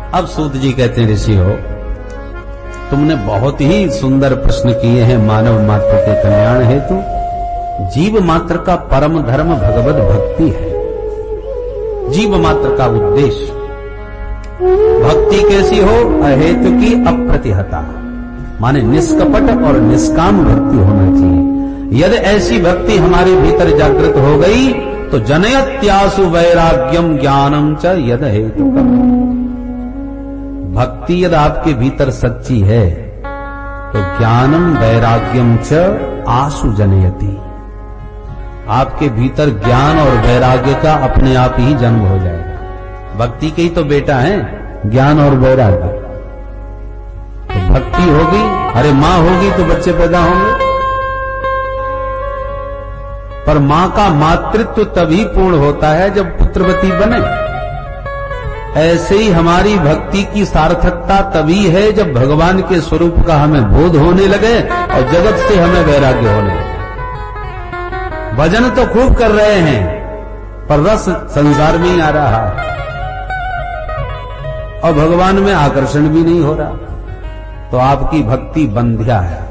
अब सूत जी कहते हैं, ऋषि हो, तुमने बहुत ही सुंदर प्रश्न किए हैं मानव मात्र के कल्याण हेतु। जीव मात्र का परम धर्म भगवत भक्ति है। जीव मात्र का उद्देश्य भक्ति कैसी हो? अहेतु की अप्रतिहता, माने निष्कपट और निष्काम भक्ति होना चाहिए। यदि ऐसी भक्ति हमारे भीतर जागृत हो गई तो जनयत्यासु वैराग्यम ज्ञानम च यद हेतुकम। भक्ति यदि आपके भीतर सच्ची है तो ज्ञानम वैराग्यम च आसु जनयति। आपके भीतर ज्ञान और वैराग्य का अपने आप ही जन्म हो जाएगा। भक्ति के ही तो बेटा है ज्ञान और वैराग्य। तो भक्ति होगी, अरे मां होगी तो बच्चे पैदा होंगे, पर मां का मातृत्व तभी पूर्ण होता है जब पुत्रवती बने। ऐसे ही हमारी भक्ति की सार्थकता तभी है जब भगवान के स्वरूप का हमें बोध होने लगे और जगत से हमें वैराग्य होने लगे। भजन तो खूब कर रहे हैं पर रस संसार में ही आ रहा है और भगवान में आकर्षण भी नहीं हो रहा, तो आपकी भक्ति बंध्या है।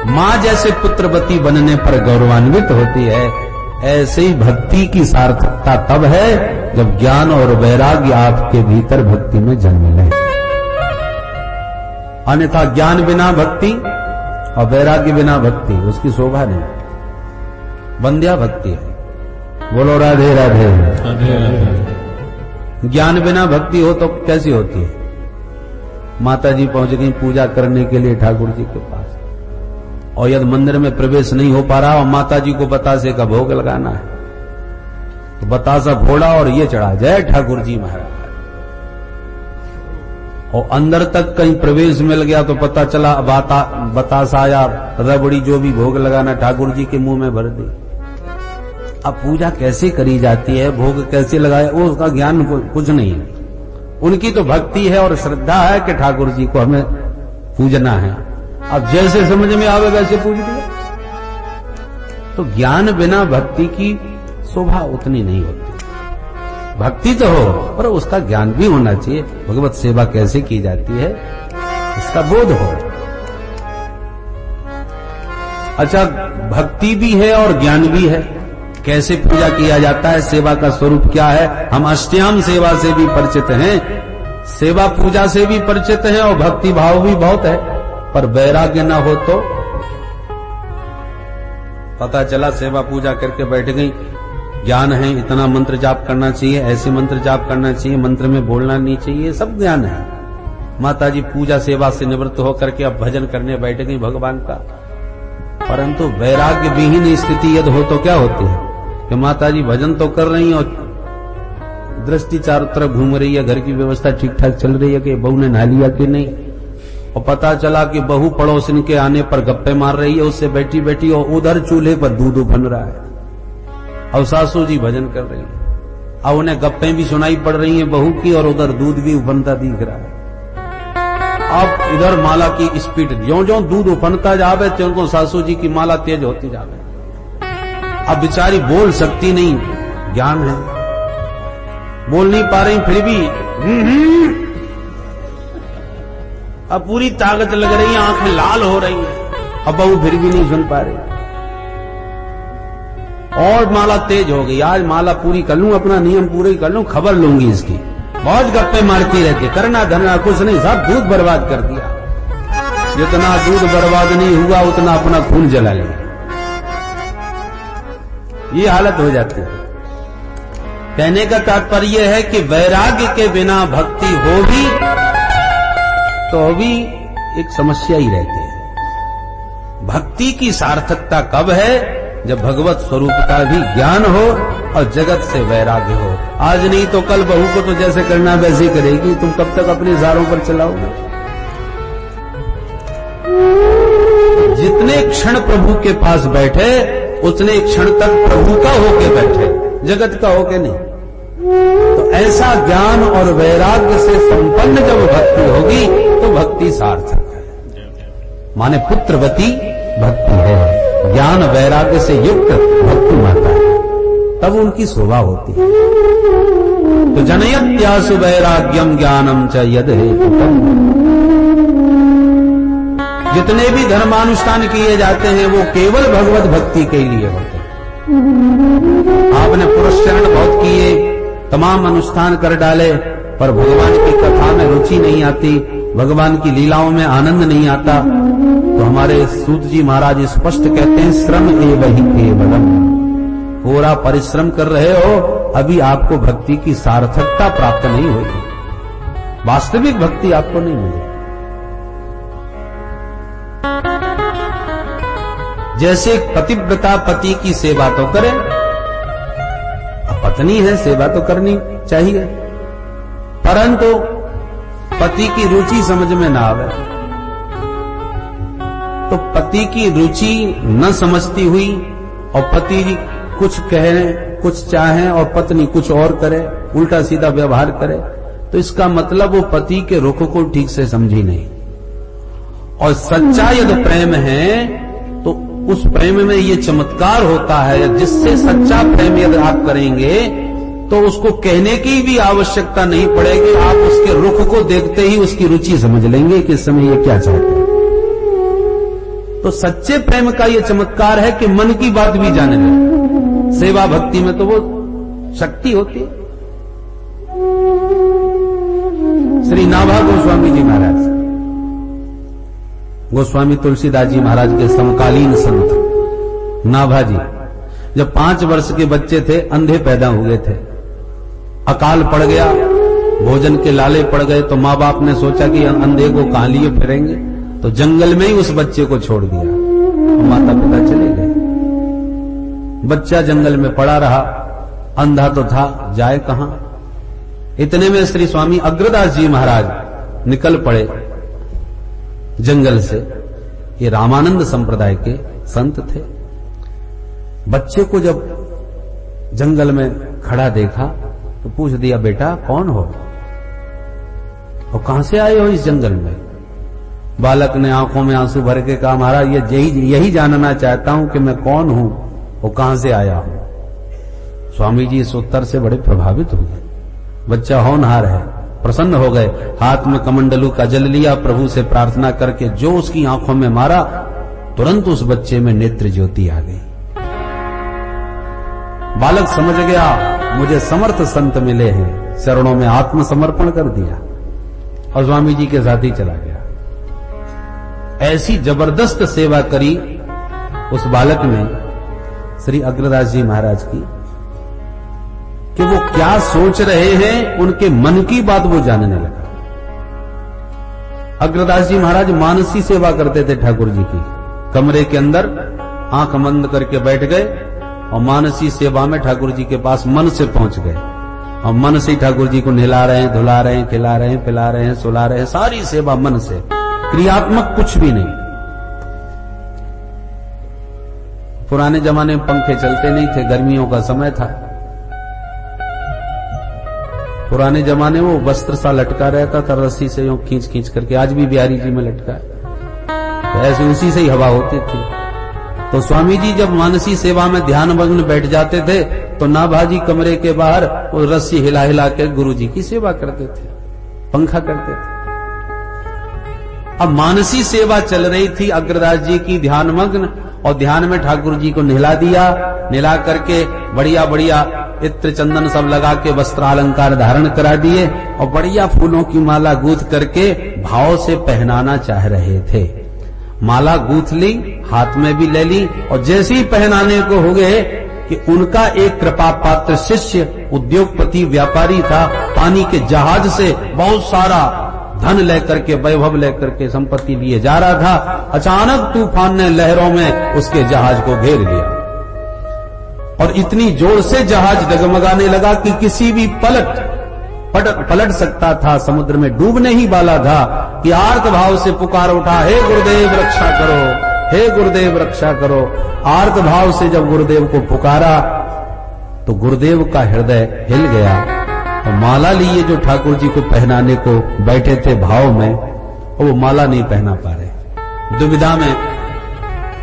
मां जैसे पुत्रवती बनने पर गौरवान्वित होती है, ऐसे ही भक्ति की सार्थकता तब है जब ज्ञान और वैराग्य आपके भीतर भक्ति में जन्म ले। अन्यथा ज्ञान बिना भक्ति और वैराग्य बिना भक्ति, उसकी शोभा नहीं, बंध्या भक्ति है। बोलो राधे राधे। ज्ञान बिना भक्ति हो तो कैसी होती है? माता जी पहुंच गई पूजा करने के लिए ठाकुर जी के पास, और यदि मंदिर में प्रवेश नहीं हो पा रहा और माता जी को बतासे का भोग लगाना है तो बतासा फोड़ा और ये चढ़ा, जय ठाकुर जी महाराज। और अंदर तक कहीं प्रवेश मिल गया तो पता चला बतासा या रबड़ी जो भी भोग लगाना ठाकुर जी के मुंह में भर दी। अब पूजा कैसे करी जाती है, भोग कैसे लगाया, वो उसका ज्ञान कुछ नहीं है। उनकी तो भक्ति है और श्रद्धा है कि ठाकुर जी को हमें पूजना है। अब जैसे समझ में आवे वैसे पूज दिया। तो ज्ञान बिना भक्ति की शोभा उतनी नहीं होती। भक्ति तो हो पर उसका ज्ञान भी होना चाहिए। भगवत सेवा कैसे की जाती है इसका बोध हो। अच्छा, भक्ति भी है और ज्ञान भी है। कैसे पूजा किया जाता है, सेवा का स्वरूप क्या है, हम अष्टयाम सेवा से भी परिचित हैं, सेवा पूजा से भी परिचित हैं और भक्ति भाव भी बहुत है। पर वैराग्य ना हो तो पता चला सेवा पूजा करके बैठ गई, ज्ञान है इतना मंत्र जाप करना चाहिए, ऐसे मंत्र जाप करना चाहिए, मंत्र में बोलना नहीं चाहिए, सब ज्ञान है। माता जी पूजा सेवा से निवृत्त होकर के अब भजन करने बैठ गई भगवान का, परंतु वैराग्य विहीन स्थिति यदि हो तो क्या होती है कि माता जी भजन तो कर रही और दृष्टि चारों तरफ घूम रही है, घर की व्यवस्था ठीक ठाक चल रही है कि बहू ने नहा लिया कि नहीं, और पता चला कि बहू पड़ोसन के आने पर गप्पे मार रही है उससे बैठी बैठी, और उधर चूल्हे पर दूध उबल रहा है और सासू जी भजन कर रही है। अब उन्हें गप्पे भी सुनाई पड़ रही हैं बहू की और उधर दूध भी उफनता दिख रहा है। अब इधर माला की स्पीड, ज्यों ज्यों दूध उफनता जावे त्यों सासू जी की माला तेज होती जावे। अब बेचारी बोल सकती नहीं, ज्ञान है, बोल नहीं पा रही, फिर भी अब पूरी ताकत लग रही है, आंखें लाल हो रही है, अब बहू फिर भी नहीं सुन पा रही और माला तेज हो गई। आज माला पूरी कर लूं, अपना नियम पूरे कर लूं, खबर लूंगी इसकी। बहुत गप्पे मारती रहती, करना धरना कुछ नहीं, सब दूध बर्बाद कर दिया। जितना दूध बर्बाद नहीं हुआ उतना अपना खून जला लिया। ये हालत हो जाती है। कहने का तात्पर्य है कि वैराग्य के बिना भक्ति हो भी तो भी एक समस्या ही रहती है। भक्ति की सार्थकता कब है? जब भगवत स्वरूप का भी ज्ञान हो और जगत से वैराग्य हो। आज नहीं तो कल बहू को तो जैसे करना वैसे ही करेगी, तुम कब तक अपने इशारों पर चलाओगे? जितने क्षण प्रभु के पास बैठे उतने क्षण तक प्रभु का होके बैठे, जगत का होके नहीं। तो ऐसा ज्ञान और वैराग्य से संपन्न जब भक्ति होगी तो भक्ति सार्थक है, माने पुत्रवती भक्ति है। ज्ञान वैराग्य से युक्त भक्ति माता है। तब उनकी शोभा होती है। तो जनयत्यासु वैराग्यम ज्ञानम च यद हेतुकम्। जितने भी धर्मानुष्ठान किए जाते हैं वो केवल भगवत भक्ति के लिए होते हैं। आपने पुरस्चरण बहुत किए, तमाम अनुष्ठान कर डाले, पर भगवान की कथा में रुचि नहीं आती, भगवान की लीलाओं में आनंद नहीं आता, तो हमारे सूत जी महाराज स्पष्ट कहते हैं श्रम एव हि केवलम। पूरा परिश्रम कर रहे हो, अभी आपको भक्ति की सार्थकता प्राप्त नहीं होगी, वास्तविक भक्ति आपको नहीं मिलेगी। जैसे पतिव्रता पति की सेवा तो करे, पत्नी है सेवा तो करनी चाहिए, परंतु पति की रुचि समझ में ना आवे, तो पति की रुचि न समझती हुई और पति कुछ कहे कुछ चाहे और पत्नी कुछ और करे, उल्टा सीधा व्यवहार करे, तो इसका मतलब वो पति के रुख को ठीक से समझी नहीं। और सच्चा यदि प्रेम है तो उस प्रेम में ये चमत्कार होता है, जिससे सच्चा प्रेम यदि आप करेंगे तो उसको कहने की भी आवश्यकता नहीं पड़ेगी, आप उसके रुख को देखते ही उसकी रुचि समझ लेंगे कि इस समय ये क्या चाहते हैं। तो सच्चे प्रेम का ये चमत्कार है कि मन की बात भी जाने लगे। सेवा भक्ति में तो वो शक्ति होती है। श्री नाभा गोस्वामी जी महाराज, गोस्वामी तुलसीदास जी महाराज के समकालीन संत नाभा जी, जब 5 वर्ष के बच्चे थे अंधे पैदा हुए थे, अकाल पड़ गया, भोजन के लाले पड़ गए, तो माँ बाप ने सोचा कि अंधे को कहां लिए फिरेंगे, तो जंगल में ही उस बच्चे को छोड़ दिया, माता पिता चले गए। बच्चा जंगल में पड़ा रहा, अंधा तो था, जाए कहां। इतने में श्री स्वामी अग्रदास जी महाराज निकल पड़े जंगल से। ये रामानंद संप्रदाय के संत थे। बच्चे को जब जंगल में खड़ा देखा तो पूछ दिया, बेटा कौन हो और कहां से आए हो इस जंगल में? बालक ने आंखों में आंसू भर के कहा, महाराज यही जानना चाहता हूं कि मैं कौन हूं और कहां से आया हूं। स्वामी जी इस उत्तर से बड़े प्रभावित हो गए। बच्चा होनहार है, प्रसन्न हो गए, हाथ में कमंडलू का जल लिया, प्रभु से प्रार्थना करके जो उसकी आंखों में मारा, तुरंत उस बच्चे में नेत्र ज्योति आ गई। बालक समझ गया मुझे समर्थ संत मिले हैं, चरणों में आत्मसमर्पण कर दिया और स्वामी जी के साथ ही चला गया। ऐसी जबरदस्त सेवा करी उस बालक ने श्री अग्रदास जी महाराज की कि वो क्या सोच रहे हैं, उनके मन की बात वो जानने लगा। अग्रदास जी महाराज मानसी सेवा करते थे ठाकुर जी की। कमरे के अंदर आंख बंद करके बैठ गए और मानसी सेवा में ठाकुर जी के पास मन से पहुंच गए और मन से ठाकुर जी को नहला रहे हैं, धुला रहे हैं, खिला रहे हैं, पिला रहे हैं, सुला रहे हैं, सारी सेवा मन से, क्रियात्मक कुछ भी नहीं। पुराने जमाने में पंखे चलते नहीं थे, गर्मियों का समय था। पुराने जमाने में वो वस्त्र सा लटका रहता था रस्सी से, यूं खींच खींच करके, आज भी बिहारी जी में लटका है, तो ऐसे उसी से ही हवा होती थी। तो स्वामी जी जब मानसी सेवा में ध्यान मग्न बैठ जाते थे तो नाभा जी कमरे के बाहर वो रस्सी हिला हिला के गुरु जी की सेवा करते थे, पंखा करते थे। अब मानसी सेवा चल रही थी अग्रदास जी की ध्यान मग्न, और ध्यान में ठाकुर जी को नहला दिया, नहला करके बढ़िया बढ़िया इत्र चंदन सब लगा के वस्त्रालंकार धारण करा दिए और बढ़िया फूलों की माला गूंथ करके भाव से पहनाना चाह रहे थे। माला गूंथ ली, हाथ में भी ले ली, और जैसे ही पहनाने को हो गए कि उनका एक कृपा पात्र शिष्य उद्योगपति व्यापारी था, पानी के जहाज से बहुत सारा धन लेकर के, वैभव लेकर के, संपत्ति लिए जा रहा था। अचानक तूफान ने लहरों में उसके जहाज को घेर लिया और इतनी जोर से जहाज डगमगाने लगा कि किसी भी पलट सकता था, समुद्र में डूबने ही वाला था कि आर्त भाव से पुकार उठा, हे गुरुदेव रक्षा करो, हे गुरुदेव रक्षा करो। आर्त भाव से जब गुरुदेव को पुकारा तो गुरुदेव का हृदय हिल गया और माला लिए जो ठाकुर जी को पहनाने को बैठे थे भाव में, वो माला नहीं पहना पा रहे, दुविधा में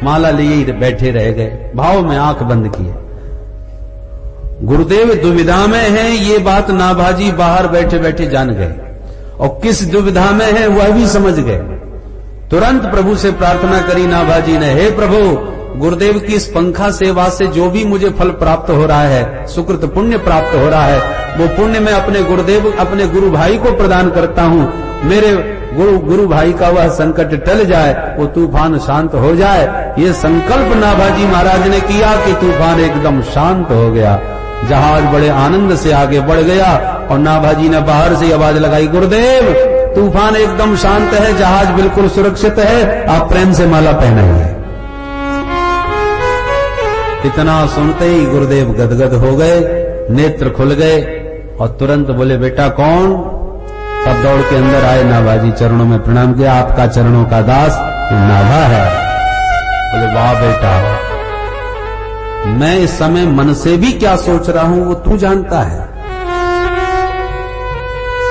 माला लिए बैठे रह गए, भाव में आंख बंद किए। गुरुदेव दुविधा में हैं, ये बात नाभाजी बाहर बैठे बैठे जान गए, और किस दुविधा में है वह भी समझ गए। तुरंत प्रभु से प्रार्थना करी नाभाजी ने, हे प्रभु, गुरुदेव की इस पंखा सेवा से जो भी मुझे फल प्राप्त हो रहा है, सुकृत पुण्य प्राप्त हो रहा है, वो पुण्य मैं अपने गुरुदेव, अपने गुरु भाई को प्रदान करता हूँ। मेरे गुरु भाई का वह संकट टल जाए, वो तूफान शांत हो जाए। ये संकल्प नाभाजी महाराज ने किया कि तूफान एकदम शांत हो गया। जहाज बड़े आनंद से आगे बढ़ गया और नाभाजी ने बाहर से आवाज लगाई, गुरुदेव, तूफान एकदम शांत है, जहाज बिल्कुल सुरक्षित है, आप प्रेम से माला पहनाइए। इतना सुनते ही गुरुदेव गदगद हो गए, नेत्र खुल गए और तुरंत बोले, बेटा कौन? सब दौड़ के अंदर आए, नाभाजी चरणों में प्रणाम किया, आपका चरणों का दास नाभा है। बोले, वाह बेटा, मैं इस समय मन से भी क्या सोच रहा हूं वो तू जानता है।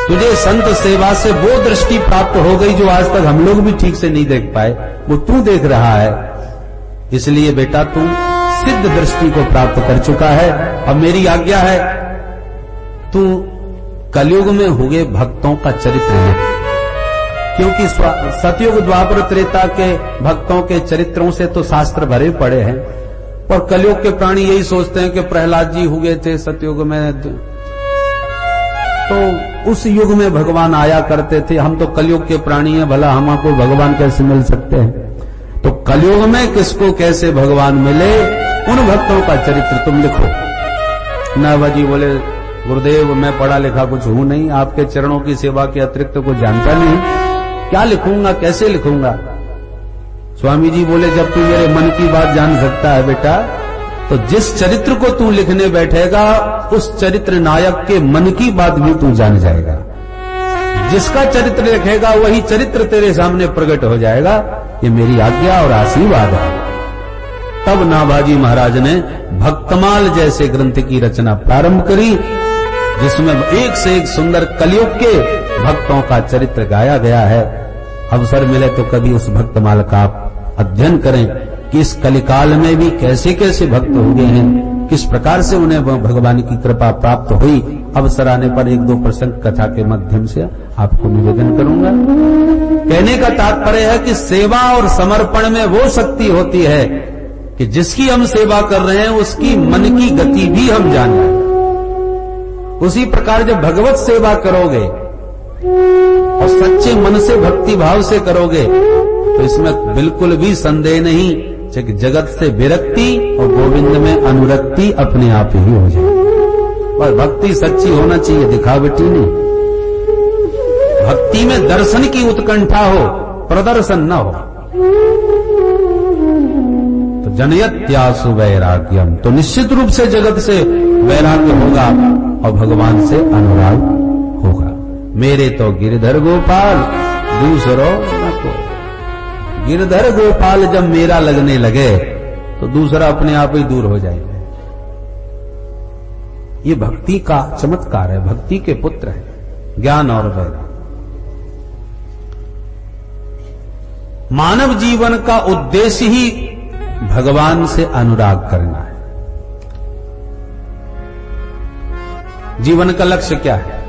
तुझे संत सेवा से वो दृष्टि प्राप्त हो गई जो आज तक हम लोग भी ठीक से नहीं देख पाए, वो तू देख रहा है। इसलिए बेटा तू सिद्ध दृष्टि को प्राप्त कर चुका है। अब मेरी आज्ञा है, तू कलयुग में हुए भक्तों का चरित्र है, क्योंकि सतयुग द्वापर त्रेता के भक्तों के चरित्रों से तो शास्त्र भरे पड़े हैं, और कलयुग के प्राणी यही सोचते हैं कि प्रहलाद जी हुए थे सतयुग में, तो उस युग में भगवान आया करते थे। हम तो कलयुग के प्राणी हैं, भला हमको भगवान कैसे मिल सकते हैं? तो कलयुग में किसको कैसे भगवान मिले, उन भक्तों का चरित्र तुम लिखो। नाभाजी बोले, गुरुदेव, मैं पढ़ा लिखा कुछ हूं नहीं, आपके चरणों की सेवा के अतिरिक्त कुछ जानता नहीं, क्या लिखूंगा, कैसे लिखूंगा? स्वामी जी बोले, जब तू मेरे मन की बात जान सकता है बेटा, तो जिस चरित्र को तू लिखने बैठेगा उस चरित्र नायक के मन की बात भी तू जान जाएगा। जिसका चरित्र लिखेगा वही चरित्र तेरे सामने प्रकट हो जाएगा। ये मेरी आज्ञा और आशीर्वाद है। तब नाभाजी महाराज ने भक्तमाल जैसे ग्रंथ की रचना प्रारंभ करी, जिसमें एक से एक सुंदर कलयुग के भक्तों का चरित्र गाया गया है। अवसर मिले तो कभी उस भक्तमाल का आप अध्ययन करें कि इस कलिकाल में भी कैसे कैसे भक्त हुए हैं, किस प्रकार से उन्हें भगवान की कृपा प्राप्त हुई। अवसर आने पर एक दो प्रसंग कथा के माध्यम से आपको निवेदन करूंगा। कहने का तात्पर्य है कि सेवा और समर्पण में वो शक्ति होती है कि जिसकी हम सेवा कर रहे हैं उसकी मन की गति भी हम जाने। उसी प्रकार जब भगवत सेवा करोगे और सच्चे मन से भक्ति भाव से करोगे तो इसमें बिल्कुल भी संदेह नहीं कि जगत से विरक्ति और गोविंद में अनुरक्ति अपने आप ही हो जाए। और भक्ति सच्ची होना चाहिए, दिखावटी नहीं। भक्ति में दर्शन की उत्कंठा हो, प्रदर्शन न हो। तो जनयत्यासु वैराग्यम, तो निश्चित रूप से जगत से वैराग्य होगा और भगवान से अनुराग होगा। मेरे तो गिरधर गोपाल दूसरों न कोई। गिरधर गोपाल जब मेरा लगने लगे तो दूसरा अपने आप ही दूर हो जाएगा। ये भक्ति का चमत्कार है, भक्ति के पुत्र है, ज्ञान और वैराग्य। मानव जीवन का उद्देश्य ही भगवान से अनुराग करना है। जीवन का लक्ष्य क्या है?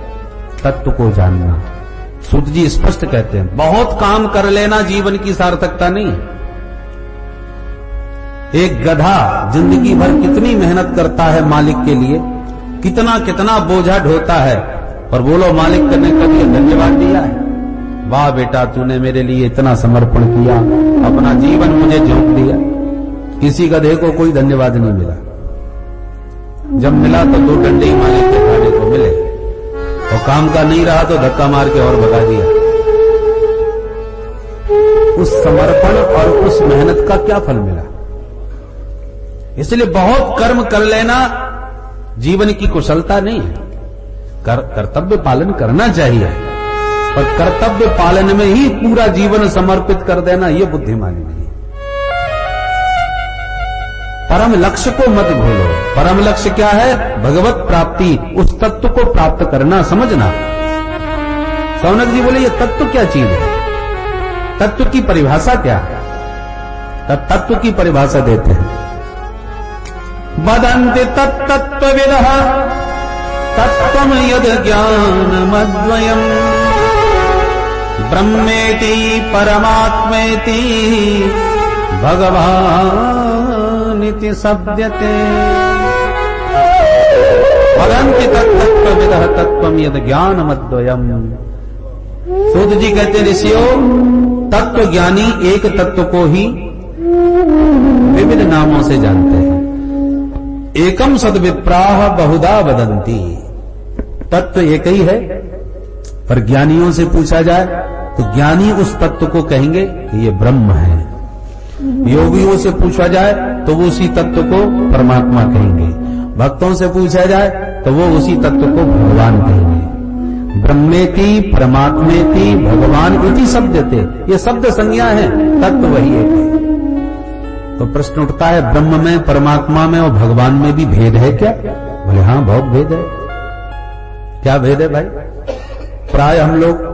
तत्व को जानना। सूत जी स्पष्ट कहते हैं, बहुत काम कर लेना जीवन की सार्थकता नहीं है। एक गधा जिंदगी भर कितनी मेहनत करता है मालिक के लिए, कितना कितना बोझा ढोता है, और बोलो मालिक ने कभी धन्यवाद दिया है? वाह बेटा, तूने मेरे लिए इतना समर्पण किया, अपना जीवन मुझे झोंक दिया। किसी गधे को कोई धन्यवाद नहीं मिला। जब मिला तो दो डंडे ही मालिक के खाने को मिले, और काम का नहीं रहा तो धक्का मार के और भगा दिया। उस समर्पण और उस मेहनत का क्या फल मिला? इसलिए बहुत कर्म कर लेना जीवन की कुशलता नहीं है। कर्तव्य पालन करना चाहिए, और कर्तव्य पालन में ही पूरा जीवन समर्पित कर देना यह बुद्धिमानी नहीं है। परम लक्ष्य को मत भूलो। परम लक्ष्य क्या है? भगवत प्राप्ति, उस तत्व को प्राप्त करना, समझना। सौनक जी बोले, ये तत्व क्या चीज है? तत्व की परिभाषा क्या है? तत्व की परिभाषा देते हैं। वदन्ति तत्तत्त्वविदः तत्त्वं यद् ज्ञानमद्वयम् ब्रह्मेति परमात्मेति भगवानिति शब्दते। वदन्ति तत्तत्त्वविदः तत्त्वं यद् ज्ञानमद्वयम्। सूत जी कहते ऋषियों, तत्व ज्ञानी एक तत्व को ही विविध नामों से जानते हैं। एकम सद्विप्राह बहुधा वदन्ति। तत्व एक ही है, पर ज्ञानियों से पूछा जाए तो ज्ञानी उस तत्व को कहेंगे कि ये ब्रह्म है। योगियों से पूछा जाए तो वो उसी तत्व को परमात्मा कहेंगे। भक्तों से पूछा जाए तो वो उसी तत्व को भगवान कहेंगे। ब्रह्मेति परमात्मेति भगवान इति शब्दते, ये शब्द संज्ञा है, तत्व वही एक है। तो प्रश्न उठता है, ब्रह्म में, परमात्मा में और भगवान में भी भेद है क्या? बोले हाँ, बहुत भेद है। क्या भेद है भाई? प्राय हम लोग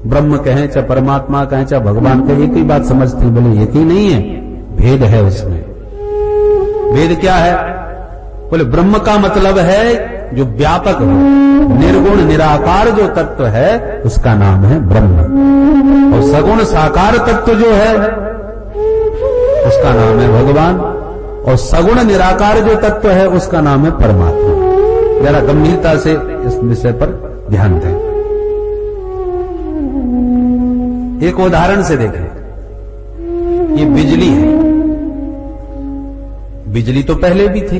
ब्रह्म कहें चाहे परमात्मा कहें चाहे भगवान कहें, एक ही बात समझते हैं। बोले एक ही नहीं है, भेद है उसमें। भेद क्या है? बोले ब्रह्म का मतलब है जो व्यापक हो, निर्गुण निराकार जो तत्व है उसका नाम है ब्रह्म। और सगुण साकार तत्व जो है उसका नाम है भगवान। और सगुण निराकार जो तत्व है उसका नाम है परमात्मा। जरा गंभीरता से इस विषय पर ध्यान दें। एक उदाहरण से देखें। ये बिजली है। बिजली तो पहले भी थी,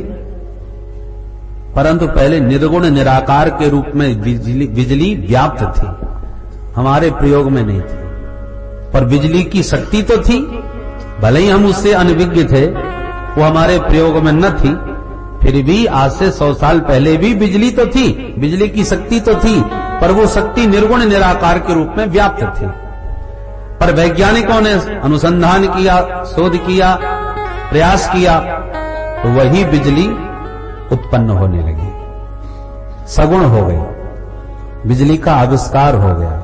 परंतु पहले निर्गुण निराकार के रूप में बिजली व्याप्त थी, हमारे प्रयोग में नहीं थी। पर बिजली की शक्ति तो थी, भले ही हम उससे अनभिज्ञ थे, वो हमारे प्रयोग में न थी, फिर भी आज से 100 साल पहले भी बिजली तो थी, बिजली की शक्ति तो थी, पर वो शक्ति निर्गुण निराकार के रूप में व्याप्त थी। पर वैज्ञानिकों ने अनुसंधान किया, शोध किया, प्रयास किया, तो वही बिजली उत्पन्न होने लगी, सगुण हो गई, बिजली का आविष्कार हो गया।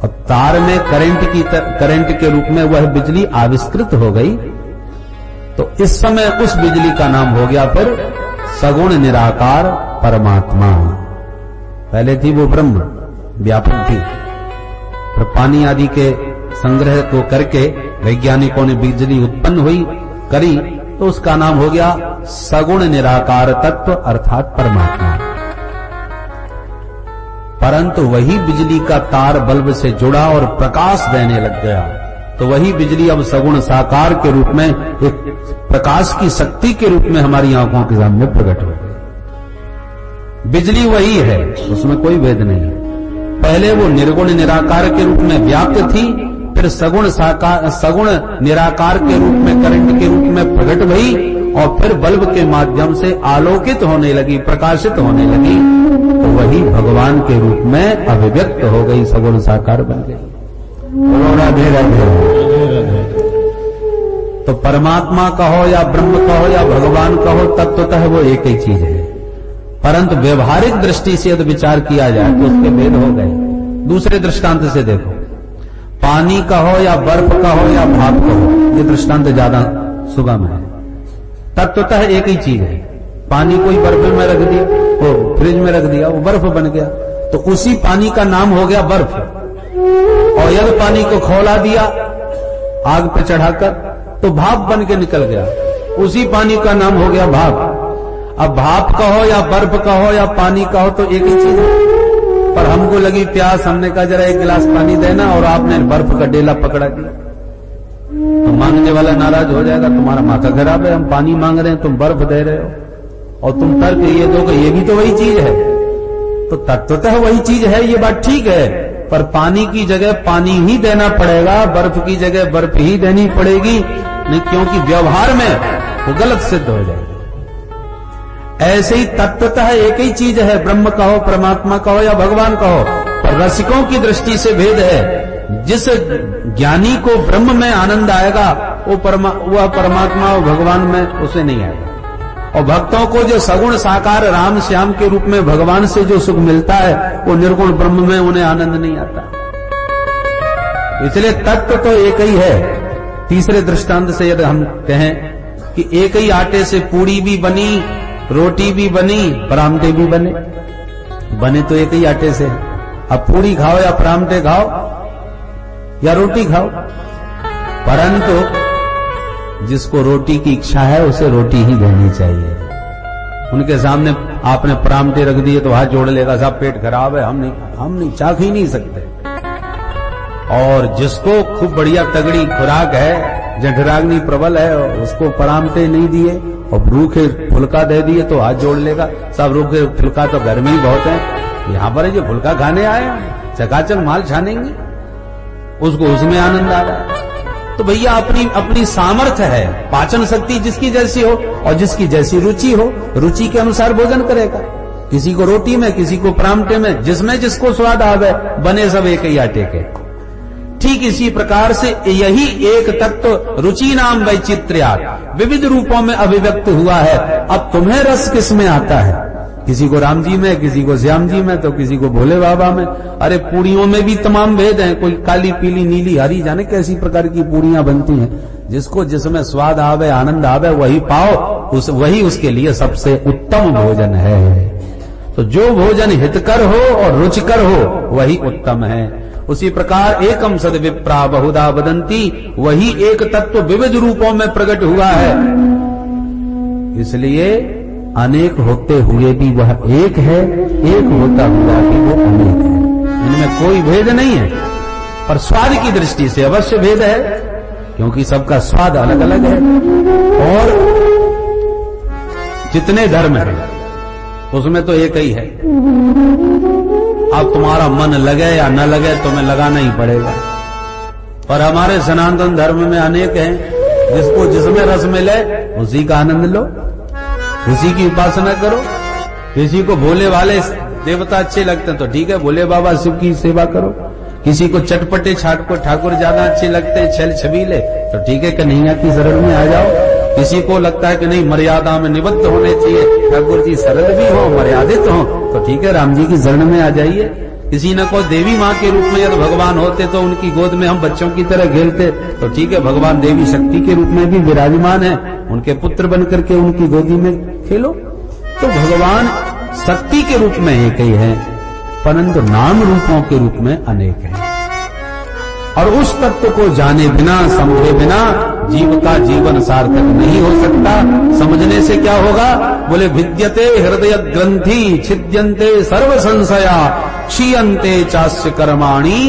और तार में करंट के रूप में वह बिजली आविष्कृत हो गई। तो इस समय उस बिजली का नाम हो गया फिर सगुण निराकार परमात्मा। पहले थी वो ब्रह्म, व्यापक थी, पर पानी आदि के संग्रह को करके वैज्ञानिकों ने बिजली उत्पन्न हुई करी, तो उसका नाम हो गया सगुण निराकार तत्व अर्थात परमात्मा। परंतु वही बिजली का तार बल्ब से जुड़ा और प्रकाश देने लग गया, तो वही बिजली अब सगुण साकार के रूप में, एक प्रकाश की शक्ति के रूप में हमारी आंखों के सामने प्रकट हो गई। बिजली वही है, उसमें कोई भेद नहीं है। पहले वो निर्गुण निराकार के रूप में व्याप्त थी, फिर सगुण निराकार के रूप में, करंट के रूप में प्रकट हुई, और फिर बल्ब के माध्यम से आलोकित होने लगी, प्रकाशित होने लगी, तो वही भगवान के रूप में अभिव्यक्त हो गई, सगुण साकार बन गई। राधे राधे। तो परमात्मा कहो या ब्रह्म कहो या भगवान कहो, तत्वतः वो एक ही चीज है। परंतु व्यवहारिक दृष्टि से यदि विचार किया जाए तो उसके भेद हो गए। दूसरे दृष्टांत से देखो, पानी कहो या बर्फ कहो या भाप कहो, ये दृष्टांत ज्यादा सुगम है। तत्वतः एक ही चीज है। पानी कोई बर्फ में रख दिया, वो फ्रिज में रख दिया, वो बर्फ बन गया, तो उसी पानी का नाम हो गया बर्फ। और यदि पानी को खौला दिया आग पे चढ़ाकर, तो भाप बन के निकल गया, उसी पानी का नाम हो गया भाप। अब भाप कहो या बर्फ कहो या पानी कहो तो एक ही चीज है। पर हमको लगी प्यास, हमने कहा जरा एक गिलास पानी देना, और आपने बर्फ का डेला पकड़ा दिया, तो मांगने वाला नाराज हो जाएगा, तुम्हारा माथा खराब है, हम पानी मांग रहे हैं, तुम बर्फ दे रहे हो, और तुम तर्क ये दो कि ये भी तो वही चीज है। तो तत्वतः वही चीज है, ये बात ठीक है, पर पानी की जगह पानी ही देना पड़ेगा, बर्फ की जगह बर्फ ही देनी पड़ेगी, नहीं, क्योंकि व्यवहार में वो गलत सिद्ध हो जाएगा। ऐसे ही तत्वतः एक ही चीज है, ब्रह्म कहो, परमात्मा कहो या भगवान कहो, पर रसिकों की दृष्टि से भेद है। जिस ज्ञानी को ब्रह्म में आनंद आएगा वह परमात्मा और भगवान में उसे नहीं आएगा। और भक्तों को जो सगुण साकार राम श्याम के रूप में भगवान से जो सुख मिलता है, वो निर्गुण ब्रह्म में उन्हें आनंद नहीं आता। इसलिए तत्व तो एक ही है। तीसरे दृष्टांत से यदि हम कहें कि एक ही आटे से पूड़ी भी बनी, रोटी भी बनी, परांठे भी बने। बने तो एक ही आटे से। अब पूड़ी खाओ या परांठे खाओ या रोटी खाओ, परंतु जिसको रोटी की इच्छा है उसे रोटी ही देनी चाहिए। उनके सामने आपने परांठे रख दिए तो हाथ जोड़ लेगा, साहब पेट खराब है, हम नहीं चाख ही नहीं सकते। और जिसको खूब बढ़िया तगड़ी खुराक है, जठराग्नि प्रबल है, उसको परांठे नहीं दिए और रूखे फुल्का दे दिए तो हाथ जोड़ लेगा, साहब रूखे फुल्का तो घर में ही बहुत है, यहां पर जो फुल्का खाने आए चकाचक माल छानेंगे, उसको उसमें आनंद आ रहा है। तो भैया अपनी सामर्थ्य है, पाचन शक्ति जिसकी जैसी हो और जिसकी जैसी रुचि हो, रुचि के अनुसार भोजन करेगा। किसी को रोटी में, किसी को परांठे में, जिसमें जिसको स्वाद आवे, बने सब एक ही आटे के। ठीक इसी प्रकार से यही एक तत्व रुचि नाम वैचित्र्यात् विविध रूपों में अभिव्यक्त हुआ है। अब तुम्हें रस किस में आता है? किसी को राम जी में, किसी को श्याम जी में, तो किसी को भोले बाबा में। अरे पूड़ियों में भी तमाम भेद हैं, कोई काली, पीली, नीली, हरी, जाने कैसी प्रकार की पूड़ियां बनती हैं। जिसको जिसमें स्वाद आवे, आनंद आवे, वही पाओ, वही उसके लिए सबसे उत्तम भोजन है। तो जो भोजन हितकर हो और रुचिकर हो वही उत्तम है। उसी प्रकार एकम सद विप्रा बहुधा वदंती, वही एक तत्व विविध रूपों में प्रकट हुआ है। इसलिए अनेक होते हुए भी वह एक है, एक होता हुआ भी वो अनेक है। इनमें कोई भेद नहीं है, पर स्वाद की दृष्टि से अवश्य भेद है, क्योंकि सबका स्वाद अलग अलग है। और जितने धर्म हैं उसमें तो एक ही है। अब तुम्हारा मन लगे या न लगे, तुम्हें लगाना ही पड़ेगा। और हमारे सनातन धर्म में अनेक हैं, जिसको जिसमें रस मिले उसी का आनंद लो, उसी की उपासना करो। किसी को भोले वाले देवता अच्छे लगते हैं तो ठीक है, भोले बाबा शिव की सेवा करो। किसी को चटपटे छाट ठाकुर ज्यादा अच्छे लगते हैं, छल छबीले, तो ठीक है कन्हैया की शरण में आ जाओ। किसी को लगता है कि नहीं मर्यादा में निबद्ध होने चाहिए, ठाकुर जी सरल भी हो, मर्यादित हो, तो ठीक है राम जी की शरण में आ जाइए। किसी न को देवी माँ के रूप में यदि भगवान होते तो उनकी गोद में हम बच्चों की तरह खेलते, तो ठीक है भगवान देवी शक्ति के रूप में भी विराजमान है, उनके पुत्र बनकर के उनकी गोदी में खेलो। तो भगवान शक्ति के रूप में एक ही है, परंतु नाम रूपों के रूप में अनेक है। और उस तत्व को जाने बिना, समझे बिना जीव का जीवन सार्थक नहीं हो सकता। समझने से क्या होगा? बोले भिद्यते हृदय ग्रंथि छिद्यन्ते सर्व संशया क्षीयन्ते चास्य कर्माणि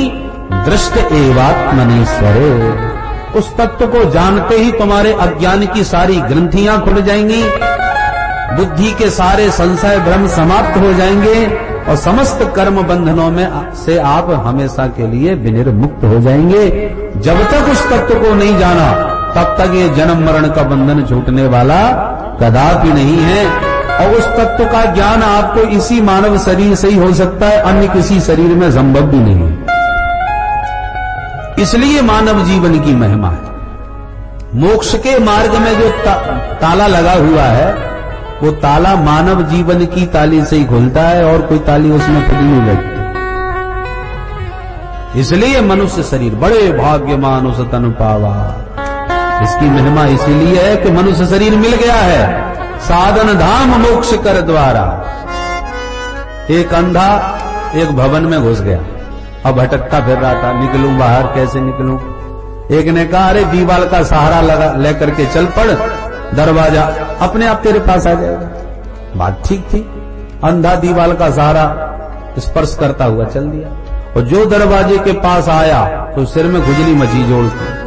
दृष्ट एवात्मनेश्वरे। उस तत्व को जानते ही तुम्हारे अज्ञान की सारी ग्रंथियां खुल जाएंगी, बुद्धि के सारे संशय भ्रम समाप्त हो जाएंगे और समस्त कर्म बंधनों में से आप हमेशा के लिए विनिर्मुक्त हो जाएंगे। जब तक उस तत्व को नहीं जाना तब तक ये जन्म मरण का बंधन छूटने वाला कदापि नहीं है। और उस तत्व का ज्ञान आपको इसी मानव शरीर से ही हो सकता है, अन्य किसी शरीर में संभव भी नहीं है। इसलिए मानव जीवन की महिमा है। मोक्ष के मार्ग में जो ताला लगा हुआ है, वो ताला मानव जीवन की ताली से ही खुलता है और कोई ताली उसमें खुद नहीं लगती। इसलिए मनुष्य शरीर बड़े भाग्यमान उस तन पावा। इसकी महिमा इसीलिए है कि मनुष्य शरीर मिल गया है, साधन धाम मोक्ष कर द्वारा। एक अंधा एक भवन में घुस गया, अब भटकता फिर रहा था, निकलूं बाहर कैसे निकलूं। एक ने कहा अरे दीवाल का सहारा लगा लेकर के चल पड़, दरवाजा अपने आप तेरे पास आ जाएगा। बात ठीक थी। अंधा दीवाल का सहारा स्पर्श करता हुआ चल दिया, और जो दरवाजे के पास आया तो सिर में खुजली मची जोर से,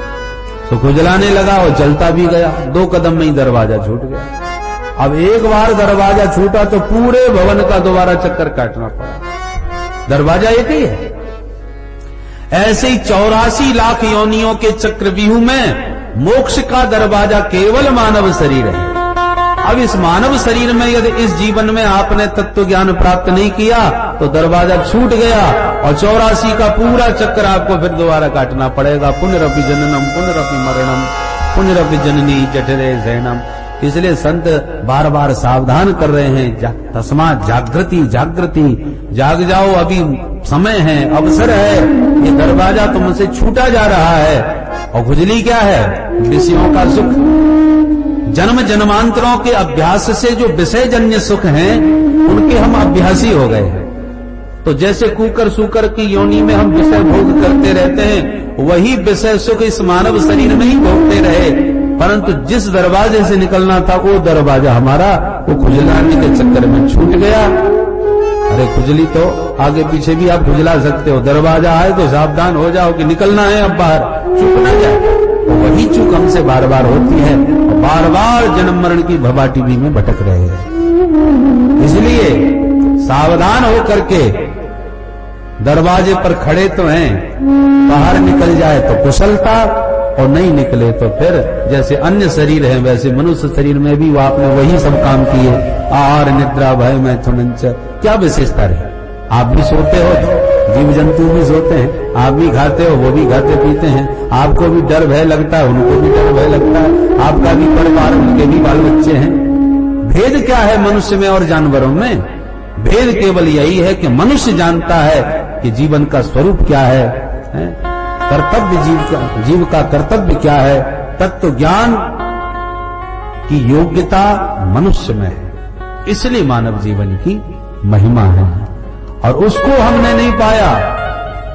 तो खुजलाने लगा और चलता भी गया। 2 कदम में ही दरवाजा छूट गया। अब एक बार दरवाजा छूटा तो पूरे भवन का दोबारा चक्कर काटना पड़ा। दरवाजा एक ही है। ऐसे ही 84 लाख योनियों के चक्रव्यूह में मोक्ष का दरवाजा केवल मानव शरीर है। अब इस मानव शरीर में यदि इस जीवन में आपने तत्व ज्ञान प्राप्त नहीं किया तो दरवाजा छूट गया और 84 का पूरा चक्कर आपको फिर दोबारा काटना पड़ेगा। पुनरपि जननम पुनरपि मरणम पुनरपि जननी जठरे शयनम। इसलिए संत बार बार सावधान कर रहे हैं, तस्मात् जागृति जागृति, जाग जाओ, अभी समय है, अवसर है। ये दरवाजा तुमसे छूटा जा रहा है। और खुजली क्या है? विषयों का सुख। जन्म जन्मांतरों के अभ्यास से जो विषय जन्य सुख हैं उनके हम अभ्यासी हो गए हैं। तो जैसे कुकर सुकर की योनि में हम विषय भोग करते रहते हैं, वही विषय सुख इस मानव शरीर में ही भोगते रहे, परंतु जिस दरवाजे से निकलना था वो दरवाजा हमारा वो खुजलाने के चक्कर में छूट गया। अरे खुजली तो आगे पीछे भी आप खुजला सकते हो, दरवाजा आए तो सावधान हो जाओ कि निकलना है अब बाहर, चूक ना जाए। तो वही चूक हमसे बार बार होती है, बार बार जन्म मरण की भवाटिबी में भटक रहे हैं। इसलिए सावधान होकर के दरवाजे पर खड़े तो हैं, बाहर निकल जाए तो कुशलता, और नहीं निकले तो फिर जैसे अन्य शरीर है वैसे मनुष्य शरीर में भी वो आपने वही सब काम किए, आहार निद्रा भय मैथुन, क्या विशेषता रही? आप भी सोते हो, जीव जंतु भी सोते हैं, आप भी खाते हो, वो भी खाते पीते हैं, आपको भी डर भय लगता है, उनको भी डर भय लगता है, आपका भी परिवार, उनके भी बाल बच्चे हैं। भेद क्या है मनुष्य में और जानवरों में? भेद केवल यही है कि मनुष्य जानता है कि जीवन का स्वरूप क्या है, कर्तव्य जीव का कर्तव्य क्या है, तत्व ज्ञान की योग्यता मनुष्य में है। इसलिए मानव जीवन की महिमा है, और उसको हमने नहीं पाया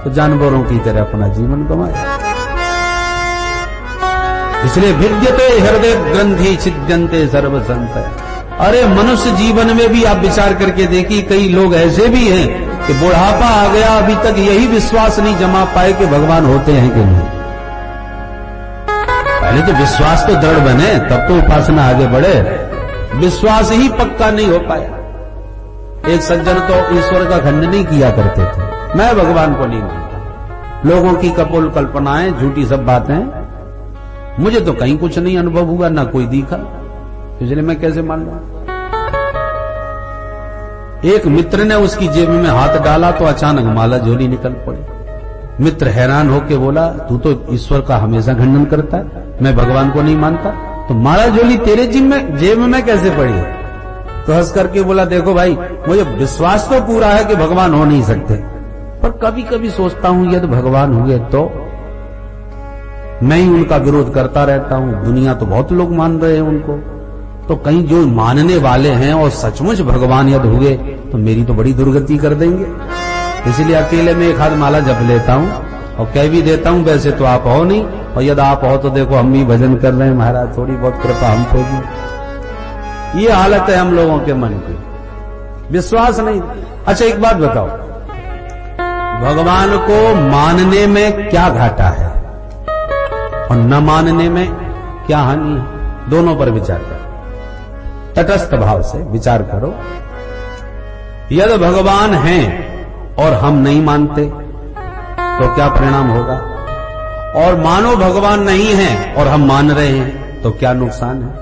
तो जानवरों की तरह अपना जीवन गंवाया। इसलिए भिद्यते हृदय ग्रंथि छिद्यन्ते सर्व संशय। अरे मनुष्य जीवन में भी आप विचार करके देखिए, कई लोग ऐसे भी हैं कि बुढ़ापा आ गया, अभी तक यही विश्वास नहीं जमा पाए कि भगवान होते हैं कि नहीं। पहले तो विश्वास तो दृढ़ बने तब तो उपासना आगे बढ़े, विश्वास ही पक्का नहीं हो पाया। एक सज्जन तो ईश्वर का खंडन नहीं किया करते थे, मैं भगवान को नहीं मानता, लोगों की कपोल कल्पनाएं, झूठी सब बातें, मुझे तो कहीं कुछ नहीं अनुभव हुआ, ना कोई दिखा, इसलिए मैं कैसे मान लूं। एक मित्र ने उसकी जेब में हाथ डाला तो अचानक माला झोली निकल पड़ी। मित्र हैरान होकर बोला, तू तो ईश्वर का हमेशा खंडन करता है, मैं भगवान को नहीं मानता, तो माला झोली तेरे जेब में कैसे पड़ी है? तो हंस करके बोला, देखो भाई, मुझे विश्वास तो पूरा है कि भगवान हो नहीं सकते, पर कभी कभी सोचता हूं यदि भगवान हुए तो मैं ही उनका विरोध करता रहता हूं, दुनिया तो बहुत लोग मान रहे हैं उनको, तो कहीं जो मानने वाले हैं और सचमुच भगवान यदि हुए तो मेरी तो बड़ी दुर्गति कर देंगे। इसलिए अकेले में एक हाथ माला जप लेता हूं और कह भी देता हूं, वैसे तो आप हो नहीं, और यदि आप हो तो देखो हम भी भजन कर रहे हैं महाराज, थोड़ी बहुत कृपा हम पे भी। ये हालत है हम लोगों के मन की, विश्वास नहीं। अच्छा एक बात बताओ, भगवान को मानने में क्या घाटा है और न मानने में क्या हानि है? दोनों पर विचार करो, तटस्थ भाव से विचार करो। यदि भगवान हैं और हम नहीं मानते तो क्या परिणाम होगा, और मानो भगवान नहीं है और हम मान रहे हैं तो क्या नुकसान है?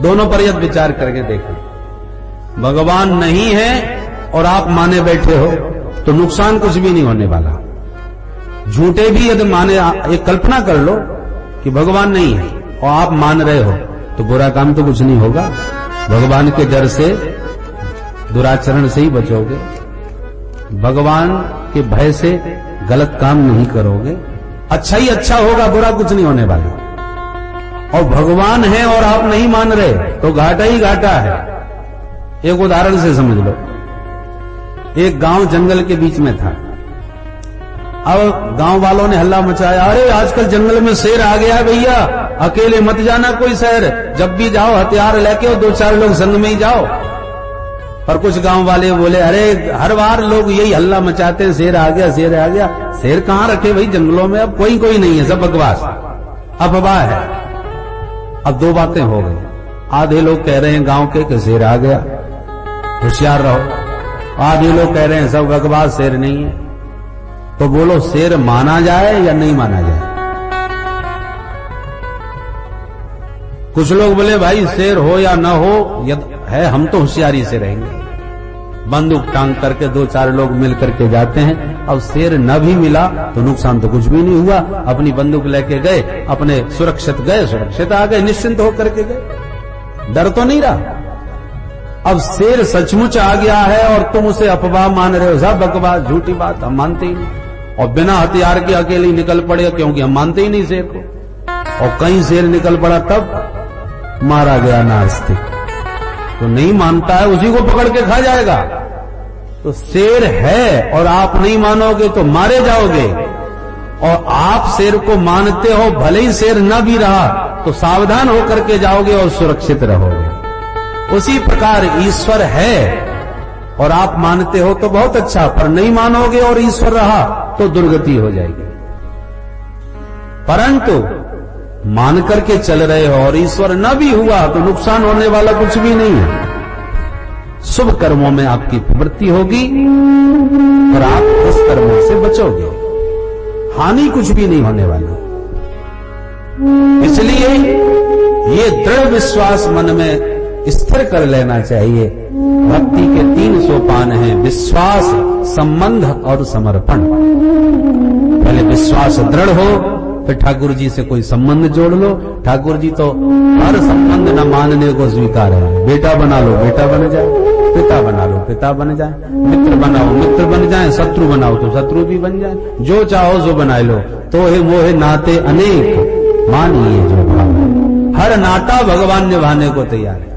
दोनों पर यदि विचार करके देखें। भगवान नहीं है और आप माने बैठे हो तो नुकसान कुछ भी नहीं होने वाला। झूठे भी यदि माने, एक कल्पना कर लो कि भगवान नहीं है और आप मान रहे हो तो बुरा काम तो कुछ नहीं होगा। भगवान के डर से, दुराचरण से ही बचोगे, भगवान के भय से गलत काम नहीं करोगे, अच्छा ही अच्छा होगा, बुरा कुछ नहीं होने वाला। और भगवान है और आप नहीं मान रहे तो घाटा ही घाटा है। एक उदाहरण से समझ लो, एक गांव जंगल के बीच में था। अब गांव वालों ने हल्ला मचाया, अरे आजकल जंगल में शेर आ गया है भैया, अकेले मत जाना कोई शहर, जब भी जाओ हथियार लेके और 2-4 लोग संग में ही जाओ। पर कुछ गांव वाले बोले, अरे हर बार लोग यही हल्ला मचाते हैं, शेर आ गया, शेर आ गया। शेर कहां रखे भाई जंगलों में, अब कोई नहीं है, सब बकवास अफवाह है। अब दो बातें हो गई, आधे लोग कह रहे हैं गांव के कि शेर आ गया, होशियार रहो, आधे लोग कह रहे हैं सब बकवास, शेर नहीं है। तो बोलो शेर माना जाए या नहीं माना जाए? कुछ लोग बोले भाई शेर हो या ना हो, यदि है हम तो होशियारी से रहेंगे। बंदूक टांग करके 2-4 लोग मिल करके जाते हैं, अब शेर न भी मिला तो नुकसान तो कुछ भी नहीं हुआ, अपनी बंदूक लेके गए, अपने सुरक्षित गए, सुरक्षित आ गए, निश्चिंत होकर के गए, डर तो नहीं रहा। अब शेर सचमुच आ गया है और तुम उसे अफवाह मान रहे हो, सब बकवास, झूठी बात, हम मानते ही नहीं, और बिना हथियार के अकेले निकल पड़े क्योंकि हम मानते ही नहीं शेर को, और कहीं शेर निकल पड़ा तब मारा गया नास्तिक। तो नहीं मानता है उसी को पकड़ के खा जाएगा। तो शेर है और आप नहीं मानोगे तो मारे जाओगे, और आप शेर को मानते हो भले ही शेर न भी रहा तो सावधान होकर के जाओगे और सुरक्षित रहोगे। उसी प्रकार ईश्वर है और आप मानते हो तो बहुत अच्छा, पर नहीं मानोगे और ईश्वर रहा तो दुर्गति हो जाएगी। परंतु मान करके चल रहे हो और ईश्वर न भी हुआ तो नुकसान होने वाला कुछ भी नहीं है। शुभ कर्मों में आपकी प्रवृत्ति होगी और आप उस कर्मों से बचोगे, हानि कुछ भी नहीं होने वाली। इसलिए ये दृढ़ विश्वास मन में स्थिर कर लेना चाहिए। भक्ति के 3 सोपान हैं, विश्वास, संबंध और समर्पण। पहले विश्वास दृढ़ हो, फिर ठाकुर जी से कोई संबंध जोड़ लो। ठाकुर जी तो हर संबंध न मानने को स्वीकार है। बेटा बना लो, बेटा बन जाए, पिता बना लो, पिता बन जाए, मित्र बनाओ, मित्र बन जाए, शत्रु बनाओ तो शत्रु भी बन जाए, जो चाहो सो बना लो। तो हे मोहे नाते अनेक मानिए जो भाव, हर नाता भगवान निभाने को तैयार है।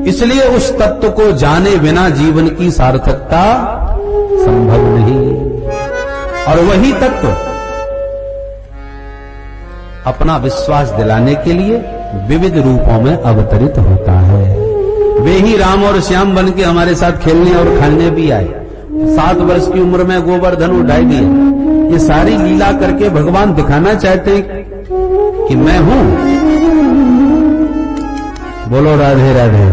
इसलिए उस तत्व को जाने बिना जीवन की सार्थकता संभव नहीं। और वही तत्व अपना विश्वास दिलाने के लिए विविध रूपों में अवतरित होता है। वे ही राम और श्याम बन के हमारे साथ खेलने और खाने भी आए। 7 वर्ष की उम्र में गोवर्धन उठाई दिए। ये सारी लीला करके भगवान दिखाना चाहते हैं कि मैं हूं। बोलो राधे राधे।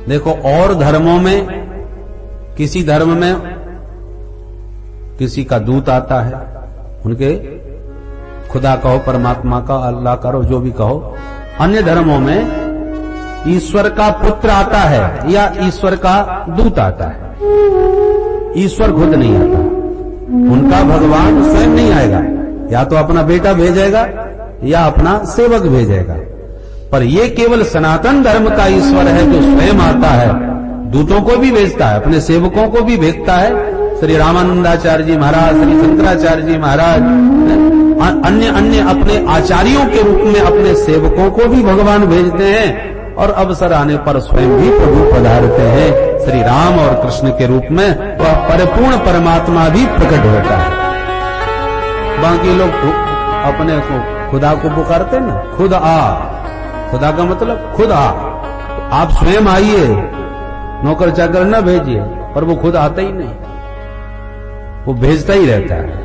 देखो, और धर्मों में, किसी धर्म में किसी का दूत आता है, उनके खुदा कहो, परमात्मा का, अल्लाह करो, जो भी कहो। अन्य धर्मों में ईश्वर का पुत्र आता है या ईश्वर का दूत आता है। ईश्वर खुद नहीं आता, उनका भगवान स्वयं नहीं आएगा, या तो अपना बेटा भेजेगा या अपना सेवक भेजेगा। पर ये केवल सनातन धर्म का ईश्वर है जो स्वयं आता है, दूतों को भी भेजता है, अपने सेवकों को भी भेजता है। श्री रामानंदाचार्य जी महाराज, श्री शंकराचार्य जी महाराज, अन्य अन्य अपने आचार्यों के रूप में अपने सेवकों को भी भगवान भेजते हैं, और अवसर आने पर स्वयं भी प्रभु पधारते हैं। श्री राम और कृष्ण के रूप में वह परिपूर्ण परमात्मा भी प्रकट होता है। बाकी लोग अपने को खुदा को पुकारते ना, खुद आ। खुदा का मतलब खुद आ, आप स्वयं आइए, नौकर चाकर न भेजिए। पर वो खुद आता ही नहीं, वो भेजता ही रहता है।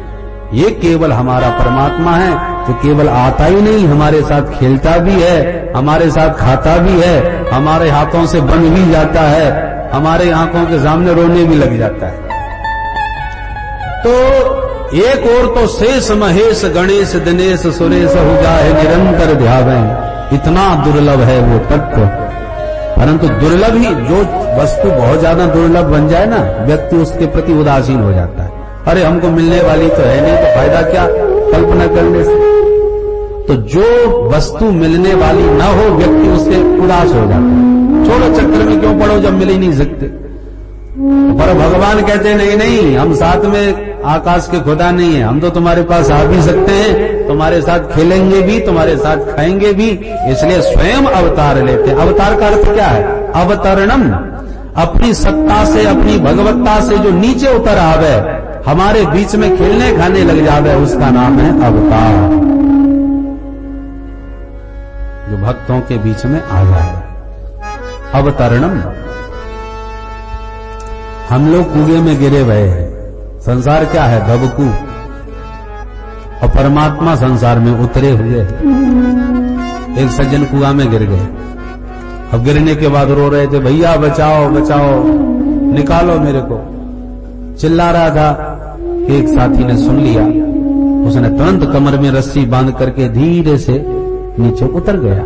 ये केवल हमारा परमात्मा है जो केवल आता ही नहीं, हमारे साथ खेलता भी है, हमारे साथ खाता भी है, हमारे हाथों से बन भी जाता है, हमारे आंखों के सामने रोने भी लग जाता है। तो एक और तो शेष महेश गणेश दिनेश सुरेश हो जाए निरंतर ध्यावें, इतना दुर्लभ है वो तत्व। परंतु दुर्लभ ही, जो वस्तु बहुत ज्यादा दुर्लभ बन जाए ना, व्यक्ति उसके प्रति उदासीन हो जाता है। अरे हमको मिलने वाली तो है नहीं, तो फायदा क्या कल्पना करने से। तो जो वस्तु मिलने वाली ना हो, व्यक्ति उससे उदास हो जाता है। छोड़ो, चक्कर में क्यों पड़ो जब मिल ही नहीं सकते। पर भगवान कहते नहीं नहीं, हम साथ में आकाश के खुदा नहीं है, हम तो तुम्हारे पास आ भी सकते हैं, तुम्हारे साथ खेलेंगे भी, तुम्हारे साथ खाएंगे भी। इसलिए स्वयं अवतार लेते हैं। अवतार का अर्थ क्या है? अवतरणम, अपनी सत्ता से, अपनी भगवत्ता से जो नीचे उतर आवे, हमारे बीच में खेलने खाने लग जावे, उसका नाम है अवतार। जो भक्तों के बीच में आ जाए, अवतरणम। हम लोग कुएं में गिरे हुए हैं। संसार क्या है? भवकू। और परमात्मा संसार में उतरे हुए। एक सज्जन कुआं में गिर गए। अब गिरने के बाद रो रहे थे, भैया बचाओ बचाओ, निकालो मेरे को। चिल्ला रहा था। एक साथी ने सुन लिया, उसने तुरंत कमर में रस्सी बांध करके धीरे से नीचे उतर गया।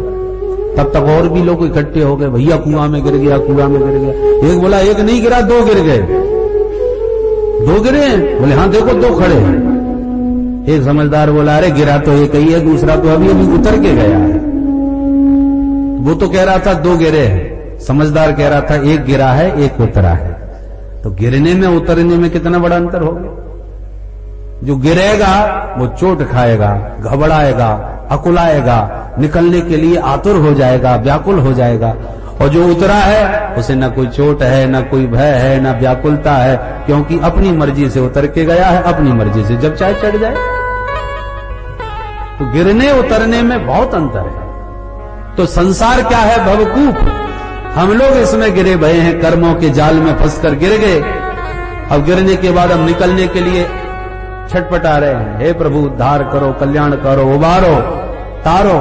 तब तक और भी लोग इकट्ठे हो गए, भैया कुआं में गिर गया, कुआं में गिर गया। एक बोला एक नहीं गिरा, 2 गिर गए। 2 गिरे? बोले हाँ देखो 2 खड़े। एक समझदार बोला अरे गिरा तो एक ही है, दूसरा तो अभी अभी उतर के गया है। वो तो कह रहा था 2 गिरे हैं, समझदार कह रहा था 1 गिरा है 1 उतरा है। तो गिरने में उतरने में कितना बड़ा अंतर हो गया। जो गिरेगा वो चोट खाएगा, घबराएगा, अकुलाएगा, निकलने के लिए आतुर हो जाएगा, व्याकुल हो जाएगा। और जो उतरा है उसे न कोई चोट है, न कोई भय है, न व्याकुलता है, क्योंकि अपनी मर्जी से उतर के गया है, अपनी मर्जी से जब चाहे चढ़ जाए। तो गिरने उतरने में बहुत अंतर है। तो संसार क्या है? भवकूप। हम लोग इसमें गिरे भये हैं, कर्मों के जाल में फंसकर गिर गए। अब गिरने के बाद हम निकलने के लिए छटपटा रहे हैं, हे प्रभु उद्धार करो, कल्याण करो, उबारो, तारो।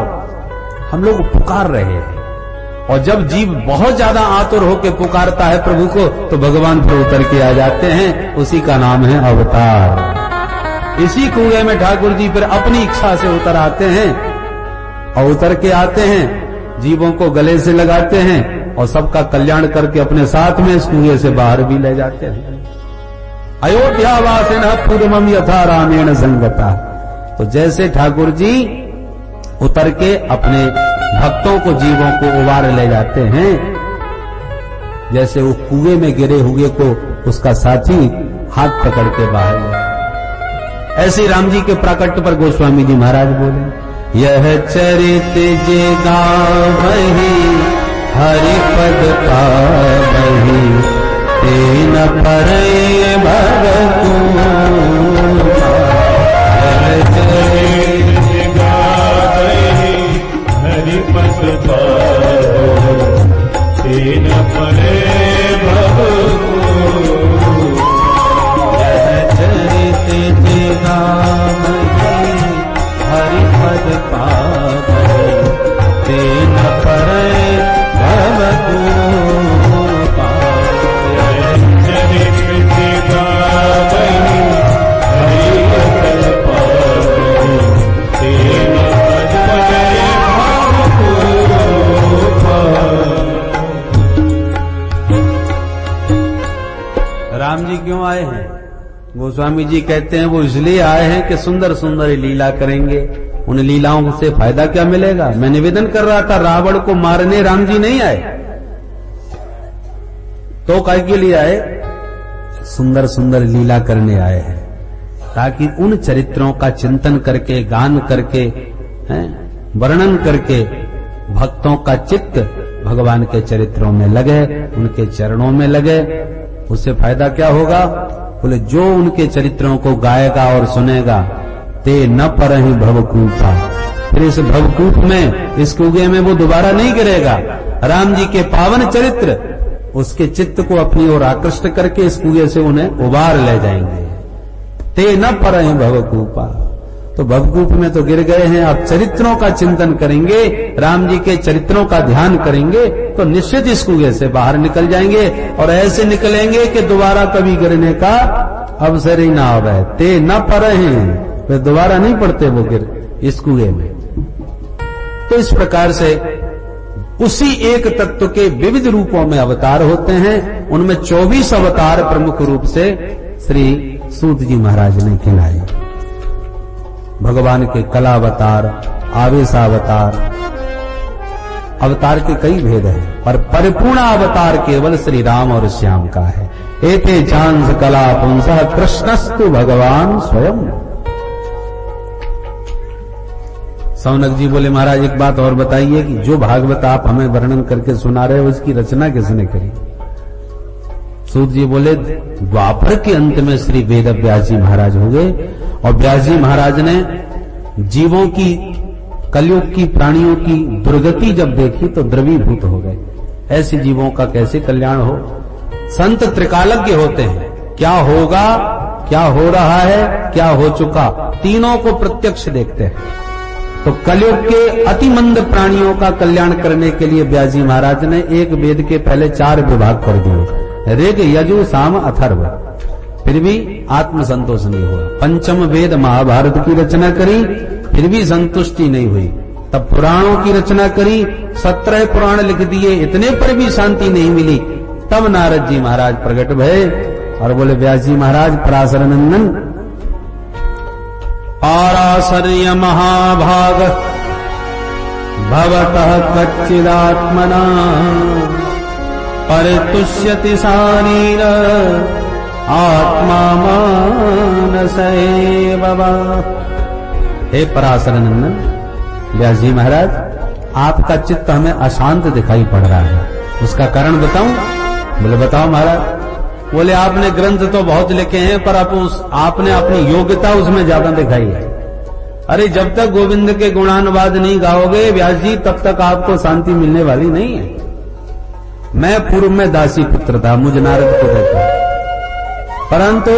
हम लोग पुकार रहे हैं। और जब जीव बहुत ज्यादा आतुर होकर पुकारता है प्रभु को, तो भगवान फिर उतर के आ जाते हैं। उसी का नाम है अवतार। इसी कुएं में ठाकुर जी फिर अपनी इच्छा से उतर आते हैं, और उतर के आते हैं, जीवों को गले से लगाते हैं और सबका कल्याण करके अपने साथ में इस कुएं से बाहर भी ले जाते हैं। अयोध्यावासिनः पूर्वम यथा रामेण संगता। तो जैसे ठाकुर जी उतर के अपने भक्तों को, जीवों को उबार ले जाते हैं, जैसे वो कुएं में गिरे हुए को उसका साथी हाथ पकड़ के बाहर ले, ऐसे राम जी के प्राकट्य पर गोस्वामी जी महाराज बोले, यह चरित जे गावहि हरि पद पावहि, तेन परय भवतु। हरिपद पावहि, तेन परय भवतु। यह चरित जे गावहि हरिपद पावहि, तेन परय भवतु। राम जी क्यों आए हैं? गोस्वामी जी कहते हैं वो इसलिए आए हैं कि सुंदर सुंदर लीला करेंगे। उन लीलाओं से फायदा क्या मिलेगा? मैं निवेदन कर रहा था, रावण को मारने राम जी नहीं आए, तो काय के लिए आए? सुंदर सुंदर लीला करने आए हैं, ताकि उन चरित्रों का चिंतन करके, गान करके, वर्णन करके भक्तों का चित्त भगवान के चरित्रों में लगे, उनके चरणों में लगे। उससे फायदा क्या होगा? बोले जो उनके चरित्रों को गाएगा और सुनेगा, ते न परहि भवकूपा। फिर इस भवकूप में, इस कुएं में वो दोबारा नहीं गिरेगा। राम जी के पावन चरित्र उसके चित्त को अपनी ओर आकृष्ट करके इस कुएं से उन्हें उबार ले जाएंगे। ते न परहि भवकूपा। तो भवकूप में तो गिर गए हैं, अब चरित्रों का चिंतन करेंगे, राम जी के चरित्रों का ध्यान करेंगे, तो निश्चित इस कुएं से बाहर निकल जाएंगे। और ऐसे निकलेंगे कि दोबारा कभी गिरने का अवसर ही ना आवे। ते न परहि, वे दोबारा नहीं पड़ते वो गिर इस कुएं में। तो इस प्रकार से उसी एक तत्व के विविध रूपों में अवतार होते हैं। उनमें 24 अवतार प्रमुख रूप से श्री सूत जी महाराज ने खिलाए। भगवान के कलावतार, आवेशावतार, अवतार के कई भेद हैं, पर परिपूर्ण अवतार केवल श्री राम और श्याम का है। एते चांस कला पुंसः कृष्णस्तु भगवान स्वयं। सौनक जी बोले, महाराज एक बात और बताइए कि जो भागवत आप हमें वर्णन करके सुना रहे हो, उसकी रचना किसने करी? सूत जी बोले, द्वापर के अंत में श्री वेद व्यास जी महाराज हो गए, और व्यास जी महाराज ने जीवों की, कलयुग की प्राणियों की दुर्गति जब देखी तो द्रवीभूत हो गए। ऐसे जीवों का कैसे कल्याण हो? संत त्रिकालज्ञ होते हैं, क्या होगा, क्या हो रहा है, क्या हो चुका, तीनों को प्रत्यक्ष देखते हैं। तो कलयुग के अति मंद प्राणियों का कल्याण करने के लिए व्यास जी महाराज ने एक वेद के पहले 4 विभाग कर दिए, ऋग, यजु, साम, अथर्व। फिर भी आत्मसंतोष नहीं हुआ। पंचम वेद महाभारत की रचना करी, फिर भी संतुष्टि नहीं हुई। तब पुराणों की रचना करी, 17 पुराण लिख दिए, इतने पर भी शांति नहीं मिली। तब नारद जी महाराज प्रकट भये और बोले, व्यास जी महाराज पराशर नंदन, पाराशर्य महाभाग भवतः कच्चिदात्मना परितुष्यति शारीर आत्मा मानसैव वा। हे पराशर नंदन व्यास जी महाराज, आपका चित्त हमें अशांत दिखाई पड़ रहा है, उसका कारण बताऊं? बोले बताओ महाराज। बोले आपने ग्रंथ तो बहुत लिखे हैं पर आपने अपनी योग्यता उसमें ज्यादा दिखाई है। अरे जब तक गोविंद के गुणानुवाद नहीं गाओगे व्यास जी, तब तक आपको शांति मिलने वाली नहीं है। मैं पूर्व में दासी पुत्र था, मुझ नारद को देखा, परंतु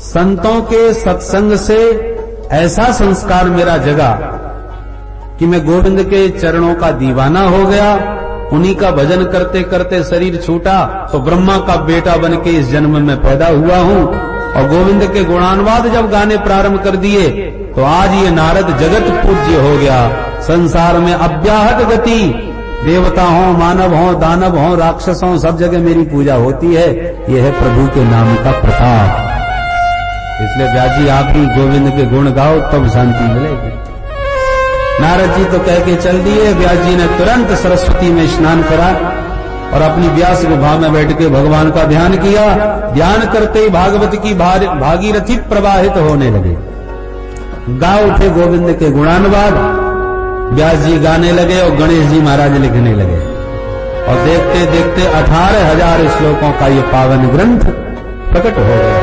संतों के सत्संग से ऐसा संस्कार मेरा जगा कि मैं गोविंद के चरणों का दीवाना हो गया। उन्हीं का भजन करते करते शरीर छूटा तो ब्रह्मा का बेटा बन के इस जन्म में पैदा हुआ हूं, और गोविंद के गुणानुवाद जब गाने प्रारंभ कर दिए तो आज ये नारद जगत पूज्य हो गया। संसार में अव्याहत गति, देवता हो, मानव हो, दानव हो, राक्षस हो, सब जगह मेरी पूजा होती है। यह है प्रभु के नाम का प्रताप। इसलिए व्यास जी आप ही गोविंद के गुण गाओ तब शांति मिलेगी। नारद जी तो कह के चल दिए। व्यास जी ने तुरंत सरस्वती में स्नान करा और अपनी व्यास गुफा में बैठ के भगवान का ध्यान किया। ध्यान करते ही भागवत की भागीरथी प्रवाहित होने लगे। गा उठे गोविंद के गुणानुवाद, व्यास जी गाने लगे और गणेश जी महाराज लिखने लगे, और देखते देखते 18,000 श्लोकों का ये पावन ग्रंथ प्रकट हो गया।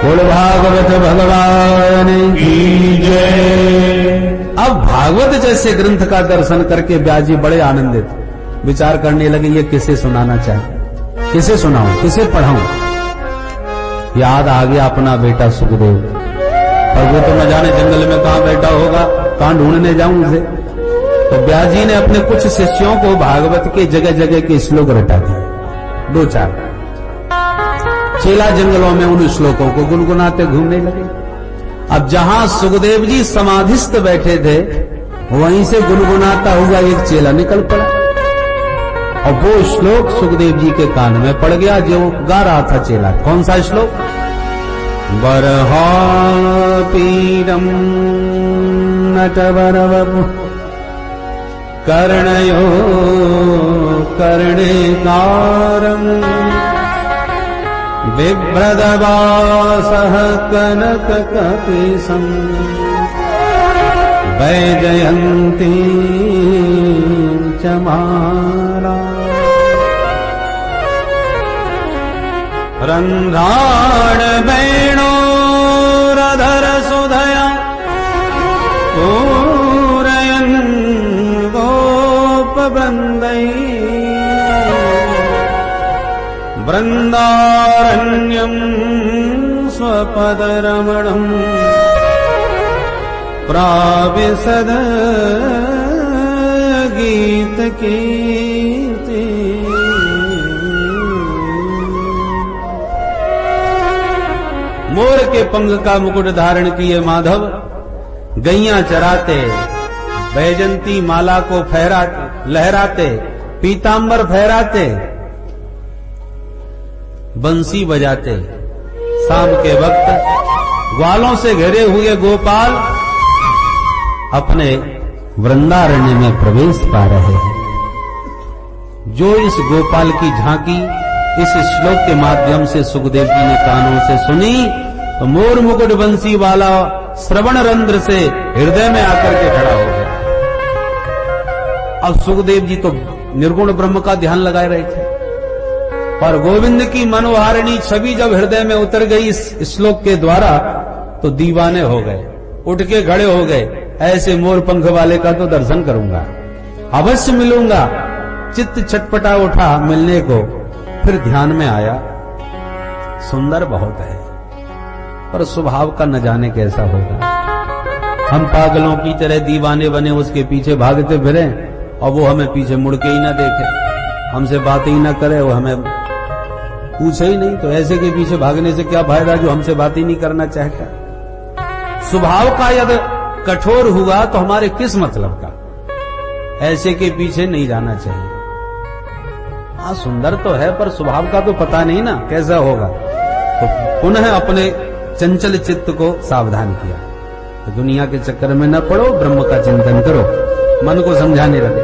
बोल भागवत भगवान की जय। अब भागवत जैसे ग्रंथ का दर्शन करके व्यास जी बड़े आनंदित, विचार करने लगे ये किसे सुनाना चाहिए, किसे सुनाऊं, किसे पढ़ाऊं। याद आ गया अपना बेटा सुखदेव, और वो तो न जाने जंगल में कहां बैठा होगा, कहां ढूंढने जाऊं उसे। तो व्यास जी ने अपने कुछ शिष्यों को भागवत के जगह जगह के श्लोक रटा दिए, 2-4। चेला जंगलों में उन श्लोकों को गुनगुनाते घूमने लगे। अब जहां सुखदेव जी समाधिस्थ बैठे थे वहीं से गुनगुनाता हुआ एक चेला निकल पड़ा, और वो श्लोक सुखदेव जी के कान में पड़ गया जो गा रहा था चेला। कौन सा श्लोक? बर्हापीडम् नटवरवपु कर्णयो कर्णिकारम् बिभ्रदवासः कनककपिशम् वैजयन्तीं च माला रन्ध्राण वेणोरधर सुधया पूरयन् गोपवृन्दै वृन्दारण्यं स्वपदरमणम् प्राविशद गीतकीर्ति। मोर के पंख का मुकुट धारण किए माधव गैया चराते, बैजंती माला को फहराते लहराते, पीतांबर फहराते, बंसी बजाते, शाम के वक्त ग्वालों से घिरे हुए गोपाल अपने वृंदारण्य में प्रवेश पा रहे हैं। जो इस गोपाल की झांकी इस श्लोक के माध्यम से सुखदेव जी ने कानों से सुनी तो मोर मुकुट बंसी वाला श्रवण रंध्र से हृदय में आकर के खड़ा हो गया। अब सुखदेव जी तो निर्गुण ब्रह्म का ध्यान लगाए रहे थे, पर गोविंद की मनोहारिणी छवि जब हृदय में उतर गई इस श्लोक के द्वारा तो दीवाने हो गए, उठ के खड़े हो गए। ऐसे मोर पंख वाले का तो दर्शन करूंगा, अवश्य मिलूंगा। चित्त छटपटा उठा मिलने को, फिर ध्यान में आया सुंदर बहुत है पर स्वभाव का न जाने कैसा होगा। हम पागलों की तरह दीवाने बने उसके पीछे भागते फिरे और वो हमें पीछे मुड़ के ही ना देखे, हमसे बात ही ना करे, वो हमें पूछे ही नहीं। तो ऐसे के पीछे भागने से क्या फायदा जो हमसे बात ही नहीं करना चाहता। स्वभाव का यदि कठोर हुआ तो हमारे किस मतलब का। ऐसे के पीछे नहीं जाना चाहिए। हाँ सुंदर तो है पर स्वभाव का तो पता नहीं ना कैसा होगा। तो पुनः अपने चंचल चित्त को सावधान किया, तो दुनिया के चक्कर में न पड़ो, ब्रह्म का चिंतन करो, मन को समझाने लगे।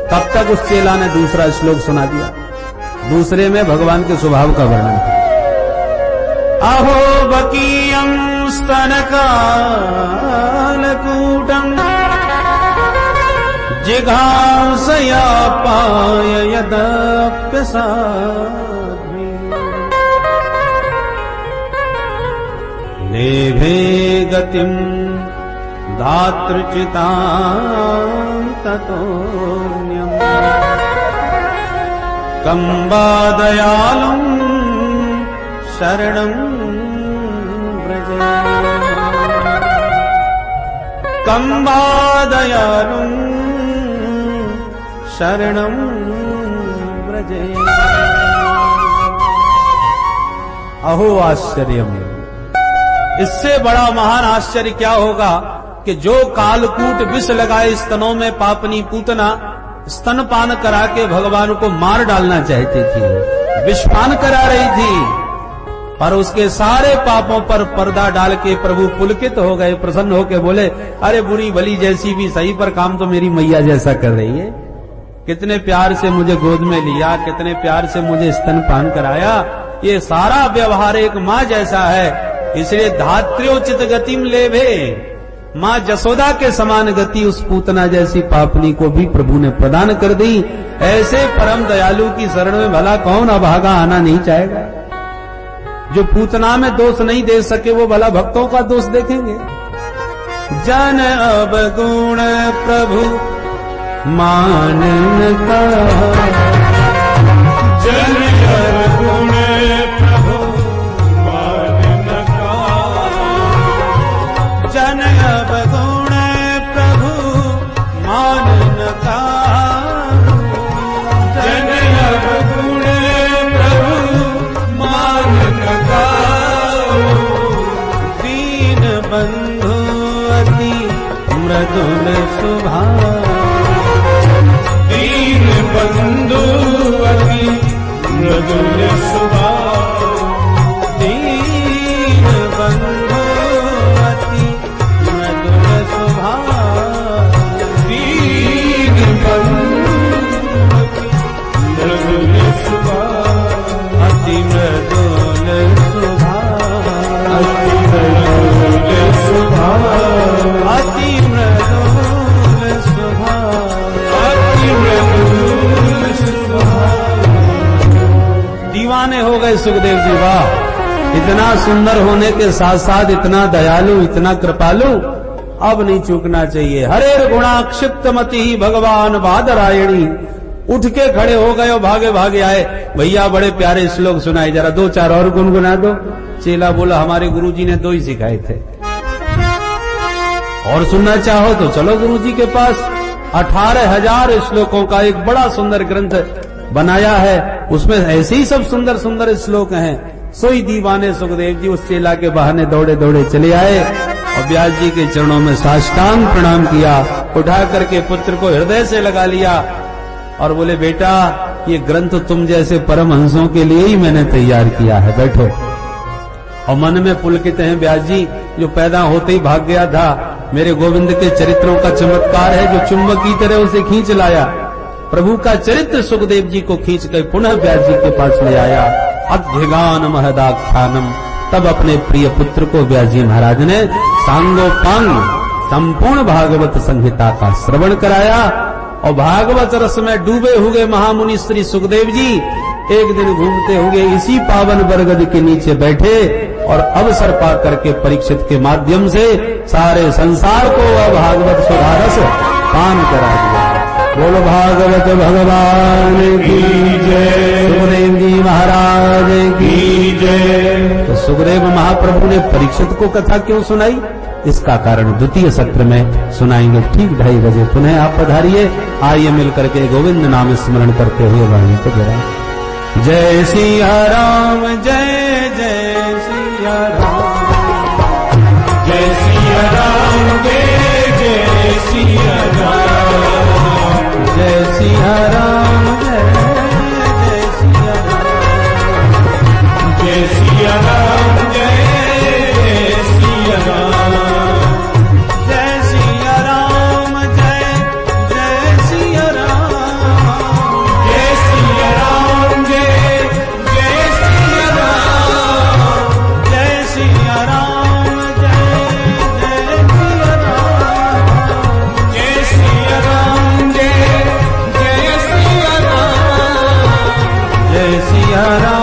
तब तक उस चेला ने दूसरा श्लोक सुना दिया। दूसरे में भगवान के स्वभाव का वर्णन था। अहो बकीयं स्तनकालकूटम् जिघांसया पाय यदप्यसाध्वी लेभे गतिं धातृचितां ततोऽन्यम् कम्बादयालुं शरणं व्रजे कम्बादयालुं शरणं व्रजे। अहो आश्चर्यम्, इससे बड़ा महान आश्चर्य क्या होगा कि जो कालकूट विष लगाए स्तनों में पापनी पूतना स्तनपान करा के भगवान को मार डालना चाहती थी, विषपान करा रही थी, पर उसके सारे पापों पर पर्दा डाल के प्रभु पुलकित हो गए, प्रसन्न होके बोले, अरे बुरी भली जैसी भी सही, पर काम तो मेरी मैया जैसा कर रही है। कितने प्यार से मुझे गोद में लिया, कितने प्यार से मुझे स्तनपान कराया, ये सारा व्यवहार एक माँ जैसा है। इसलिए धात्र्योचित गतिम लेभे, माँ जसोदा के समान गति उस पूतना जैसी पापनी को भी प्रभु ने प्रदान कर दी। ऐसे परम दयालु की शरण में भला कौन अभागा आना नहीं चाहेगा। जो पूतना में दोष नहीं दे सके वो भला भक्तों का दोष देखेंगे। जन अवगुण प्रभु मान का, जन अवगुण प्रभु मान का, जन अवगुण प्रभु मान का, जन अवगुण प्रभु मान का, दीन बंधु अति मृदुल स्वभाव, दीन बंधु अति मृदुल स्वभाव, दीन बंधु अति मृदुल स्वभाव, दीन बंधु मृदुल स्वभाव, अति मृदुल स्वभाव, अति मृदुल स्वभाव, अति मृदुल स्वभाव, अति मृदुल स्वभाव। दीवाने हो गए सुखदेव जी। वाह, इतना सुंदर होने के साथ साथ इतना दयालु, इतना कृपालु, अब नहीं चूकना चाहिए। हरेर गुणा क्षिप्त मति भगवान बादरायणी। उठ के खड़े हो गए और भागे भागे आए, भैया बड़े प्यारे श्लोक सुनाए, जरा दो चार और गुनगुना दो। चेला बोला, हमारे गुरुजी ने 2 ही सिखाए थे, और सुनना चाहो तो चलो गुरुजी के पास। 18,000 श्लोकों का एक बड़ा सुंदर ग्रंथ बनाया है, उसमें ऐसे ही सब सुंदर सुंदर श्लोक हैं। सोई दीवाने सुखदेव जी उस चेला के बहाने दौड़े दौड़े चले आए और व्यास जी के चरणों में साष्टांग प्रणाम किया, उठा करके पुत्र को हृदय से लगा लिया और बोले, बेटा ये ग्रंथ तुम जैसे परमहंसों के लिए ही मैंने तैयार किया है, बैठो। और मन में पुलकित हैं व्यास जी, जो पैदा होते ही भाग गया था, मेरे गोविंद के चरित्रों का चमत्कार है जो चुंबक की तरह उसे खींच लाया। प्रभु का चरित्र सुखदेव जी को खींच कर पुनः व्यास जी के पास ले आया। अध्यगान महदाख्यानम, तब अपने प्रिय पुत्र को व्यास जी महाराज ने सांगोपांग संपूर्ण भागवत संहिता का श्रवण कराया। और भागवत रस में डूबे हुए महामुनि श्री सुखदेव जी एक दिन घूमते हुए इसी पावन बरगद के नीचे बैठे और अवसर पा करके परीक्षित के माध्यम से सारे संसार को वह भागवत सुधारस पान करा दिया। बोलो भागवत भगवान की जय, सुखदेव जी महाराज की जय। तो सुखदेव महाप्रभु ने परीक्षित को कथा क्यों सुनाई, इसका कारण द्वितीय सत्र में सुनाएंगे। ठीक 2:30 बजे पुनः आप पधारिए। आइए मिलकर के गोविंद नाम स्मरण करते हुए वाणी को जरा। जय सिया राम, जय जय सिया राम, जय सिया राम, जय जय सिया राम, जय सिया राम, जय जय सिया राम, जय सिया राम, जय सिया राम, जय सिया राम, जय जय सिया राम, जय सिया राम, जय जय सिया राम, सिया राम।